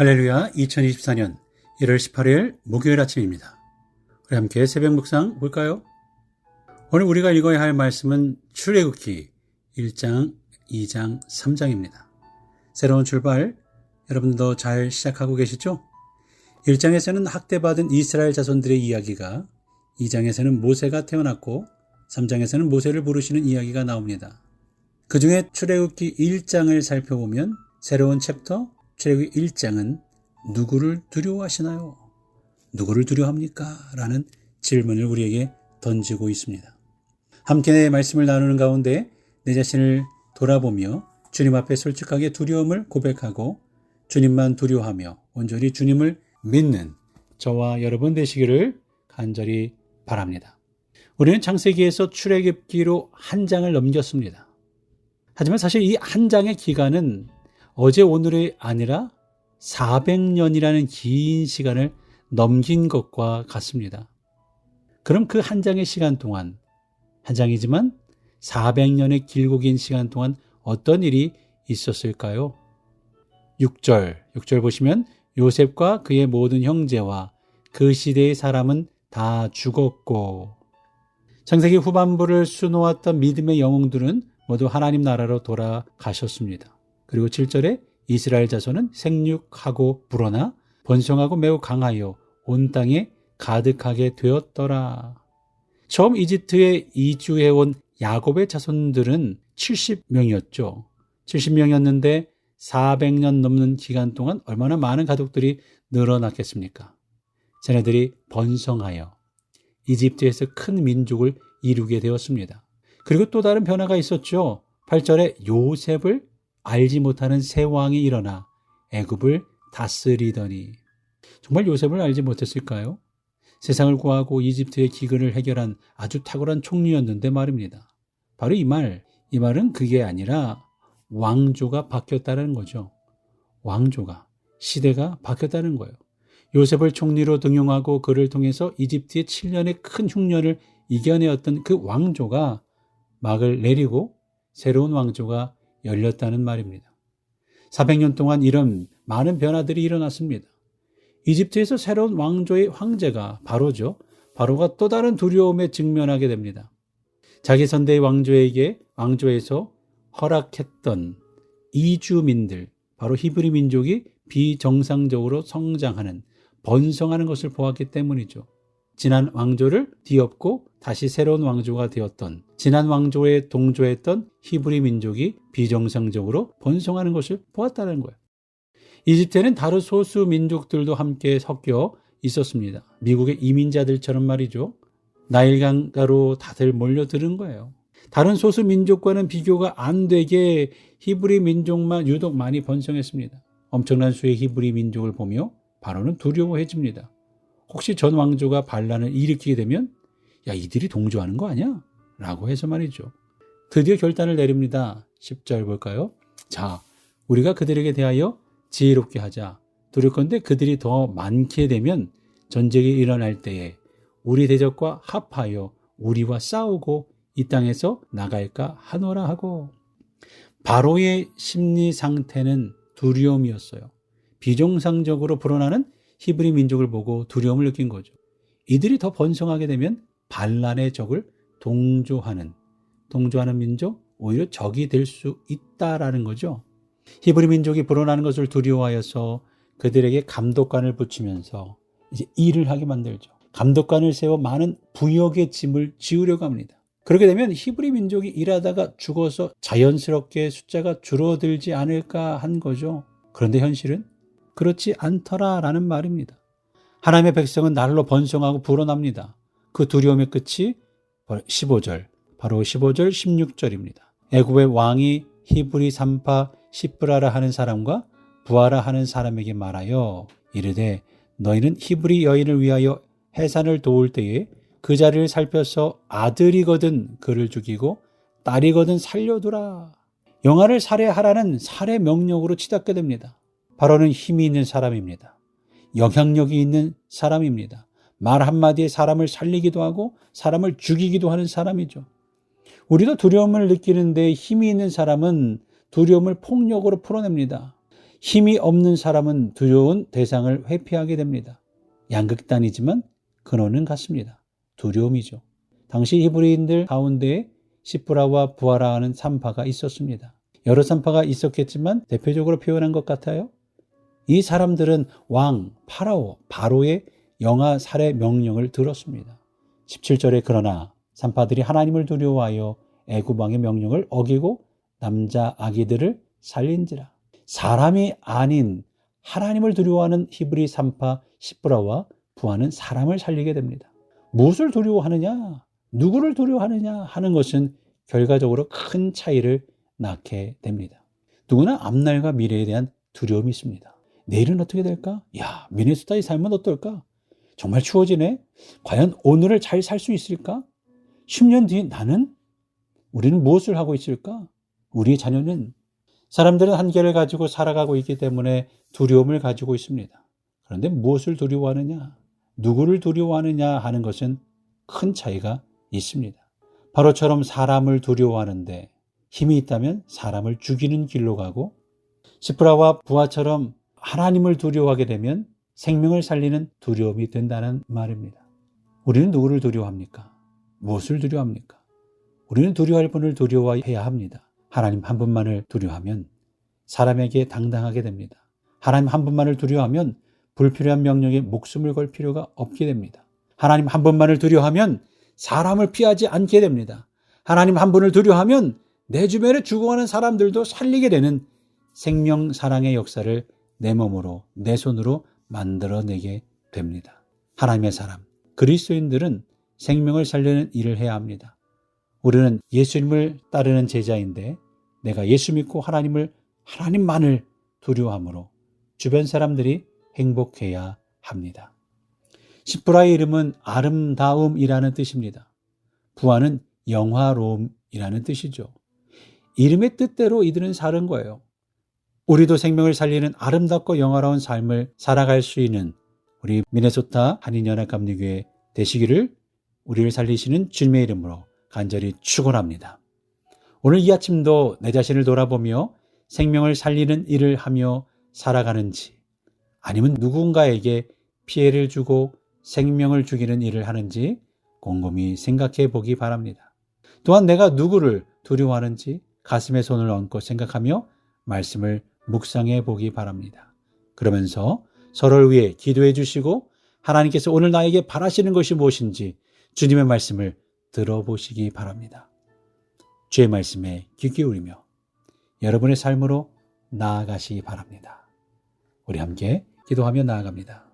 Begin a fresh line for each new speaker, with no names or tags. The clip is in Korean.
할렐루야. 2024년 1월 18일 목요일 아침입니다. 우리 함께 새벽 묵상 볼까요? 오늘 우리가 읽어야 할 말씀은 출애굽기 1장, 2장, 3장입니다. 새로운 출발, 여러분도 잘 시작하고 계시죠? 1장에서는 학대받은 이스라엘 자손들의 이야기가, 2장에서는 모세가 태어났고 3장에서는 모세를 부르시는 이야기가 나옵니다. 그 중에 출애굽기 1장을 살펴보면 새로운 챕터 출애굽기 1장은 누구를 두려워하시나요? 누구를 두려워합니까? 라는 질문을 우리에게 던지고 있습니다. 함께 말씀을 나누는 가운데 내 자신을 돌아보며 주님 앞에 솔직하게 두려움을 고백하고 주님만 두려워하며 온전히 주님을 믿는 저와 여러분 되시기를 간절히 바랍니다. 우리는 창세기에서 출애굽기로 한 장을 넘겼습니다. 하지만 사실 이 한 장의 기간은 어제 오늘이 아니라 400년이라는 긴 시간을 넘긴 것과 같습니다. 그럼 그 한 장의 시간 동안, 한 장이지만 400년의 길고 긴 시간 동안 어떤 일이 있었을까요? 6절 보시면 요셉과 그의 모든 형제와 그 시대의 사람은 다 죽었고, 창세기 후반부를 수놓았던 믿음의 영웅들은 모두 하나님 나라로 돌아가셨습니다. 그리고 7절에 이스라엘 자손은 생육하고 불어나 번성하고 매우 강하여 온 땅에 가득하게 되었더라. 처음 이집트에 이주해온 야곱의 자손들은 70명이었죠. 70명이었는데 400년 넘는 기간 동안 얼마나 많은 가족들이 늘어났겠습니까? 쟤네들이 번성하여 이집트에서 큰 민족을 이루게 되었습니다. 그리고 또 다른 변화가 있었죠. 8절에 요셉을 알지 못하는 새 왕이 일어나 애굽을 다스리더니, 정말 요셉을 알지 못했을까요? 세상을 구하고 이집트의 기근을 해결한 아주 탁월한 총리였는데 말입니다. 바로 이 말은 그게 아니라 왕조가 바뀌었다는 거죠. 왕조가, 시대가 바뀌었다는 거예요. 요셉을 총리로 등용하고 그를 통해서 이집트의 7년의 큰 흉년을 이겨내었던 그 왕조가 막을 내리고 새로운 왕조가 열렸다는 말입니다. 400년 동안 이런 많은 변화들이 일어났습니다. 이집트에서 새로운 왕조의 황제가 바로죠. 바로가 또 다른 두려움에 직면하게 됩니다. 자기 선대의 왕조에서 허락했던 이주민들, 바로 히브리 민족이 비정상적으로 성장하는, 번성하는 것을 보았기 때문이죠. 지난 왕조를 뒤엎고 다시 새로운 왕조가 되었던, 지난 왕조에 동조했던 히브리 민족이 비정상적으로 번성하는 것을 보았다는 거예요. 이집트에는 다른 소수 민족들도 함께 섞여 있었습니다. 미국의 이민자들처럼 말이죠. 나일강가로 다들 몰려드는 거예요. 다른 소수 민족과는 비교가 안 되게 히브리 민족만 유독 많이 번성했습니다. 엄청난 수의 히브리 민족을 보며 바로는 두려워해집니다. 혹시 전 왕조가 반란을 일으키게 되면 야, 이들이 동조하는 거 아니야? 라고 해서 말이죠. 드디어 결단을 내립니다. 10절 볼까요? 자, 우리가 그들에게 대하여 지혜롭게 하자. 두렵건대 그들이 더 많게 되면 전쟁이 일어날 때에 우리 대적과 합하여 우리와 싸우고 이 땅에서 나갈까 하노라 하고. 바로의 심리 상태는 두려움이었어요. 비정상적으로 불어나는 히브리 민족을 보고 두려움을 느낀 거죠. 이들이 더 번성하게 되면 반란의 적을 동조하는 민족, 오히려 적이 될 수 있다라는 거죠. 히브리 민족이 불어나는 것을 두려워하여서 그들에게 감독관을 붙이면서 이제 일을 하게 만들죠. 감독관을 세워 많은 부역의 짐을 지우려고 합니다. 그렇게 되면 히브리 민족이 일하다가 죽어서 자연스럽게 숫자가 줄어들지 않을까 한 거죠. 그런데 현실은 그렇지 않더라라는 말입니다. 하나님의 백성은 날로 번성하고 불어납니다. 그 두려움의 끝이 15절, 바로 15절, 16절입니다. 애굽의 왕이 히브리 산파 시프라라 하는 사람과 부하라 하는 사람에게 말하여 이르되 너희는 히브리 여인을 위하여 해산을 도울 때에 그 자리를 살펴서 아들이거든 그를 죽이고 딸이거든 살려두라. 영아를 살해하라는 살해 명령으로 치닫게 됩니다. 바로는 힘이 있는 사람입니다. 영향력이 있는 사람입니다. 말 한마디에 사람을 살리기도 하고 사람을 죽이기도 하는 사람이죠. 우리도 두려움을 느끼는데 힘이 있는 사람은 두려움을 폭력으로 풀어냅니다. 힘이 없는 사람은 두려운 대상을 회피하게 됩니다. 양극단이지만 근원은 같습니다. 두려움이죠. 당시 히브리인들 가운데 시프라와 부하라 하는 산파가 있었습니다. 여러 산파가 있었겠지만 대표적으로 표현한 것 같아요. 이 사람들은 왕 파라오 바로의 영아 살해 명령을 들었습니다. 17절에 그러나 산파들이 하나님을 두려워하여 애굽 왕의 명령을 어기고 남자 아기들을 살린지라. 사람이 아닌 하나님을 두려워하는 히브리 산파 시프라와 부하는 사람을 살리게 됩니다. 무엇을 두려워하느냐, 누구를 두려워하느냐 하는 것은 결과적으로 큰 차이를 낳게 됩니다. 누구나 앞날과 미래에 대한 두려움이 있습니다. 내일은 어떻게 될까? 야, 미네소타의 삶은 어떨까? 정말 추워지네? 과연 오늘을 잘 살 수 있을까? 10년 뒤 우리는 무엇을 하고 있을까? 우리의 자녀는 사람들은 한계를 가지고 살아가고 있기 때문에 두려움을 가지고 있습니다. 그런데 무엇을 두려워하느냐, 누구를 두려워하느냐 하는 것은 큰 차이가 있습니다. 바로처럼 사람을 두려워하는데 힘이 있다면 사람을 죽이는 길로 가고, 시프라와 부하처럼 하나님을 두려워하게 되면 생명을 살리는 두려움이 된다는 말입니다. 우리는 누구를 두려워합니까? 무엇을 두려워합니까? 우리는 두려워할 분을 두려워해야 합니다. 하나님 한 분만을 두려워하면 사람에게 당당하게 됩니다. 하나님 한 분만을 두려워하면 불필요한 명령에 목숨을 걸 필요가 없게 됩니다. 하나님 한 분만을 두려워하면 사람을 피하지 않게 됩니다. 하나님 한 분을 두려워하면 내 주변에 죽어가는 사람들도 살리게 되는 생명 사랑의 역사를 내 몸으로, 내 손으로 만들어내게 됩니다. 하나님의 사람, 그리스도인들은 생명을 살리는 일을 해야 합니다. 우리는 예수님을 따르는 제자인데 내가 예수 믿고 하나님만을 두려워함으로 주변 사람들이 행복해야 합니다. 시프라의 이름은 아름다움이라는 뜻입니다. 부하는 영화로움이라는 뜻이죠. 이름의 뜻대로 이들은 사는 거예요. 우리도 생명을 살리는 아름답고 영화로운 삶을 살아갈 수 있는 우리 미네소타 한인연합감리교회 되시기를 우리를 살리시는 주님의 이름으로 간절히 축원합니다. 오늘 이 아침도 내 자신을 돌아보며 생명을 살리는 일을 하며 살아가는지, 아니면 누군가에게 피해를 주고 생명을 죽이는 일을 하는지 곰곰이 생각해 보기 바랍니다. 또한 내가 누구를 두려워하는지 가슴에 손을 얹고 생각하며 말씀을 묵상해 보기 바랍니다. 그러면서 서로를 위해 기도해 주시고 하나님께서 오늘 나에게 바라시는 것이 무엇인지 주님의 말씀을 들어보시기 바랍니다. 주의 말씀에 귀 기울이며 여러분의 삶으로 나아가시기 바랍니다. 우리 함께 기도하며 나아갑니다.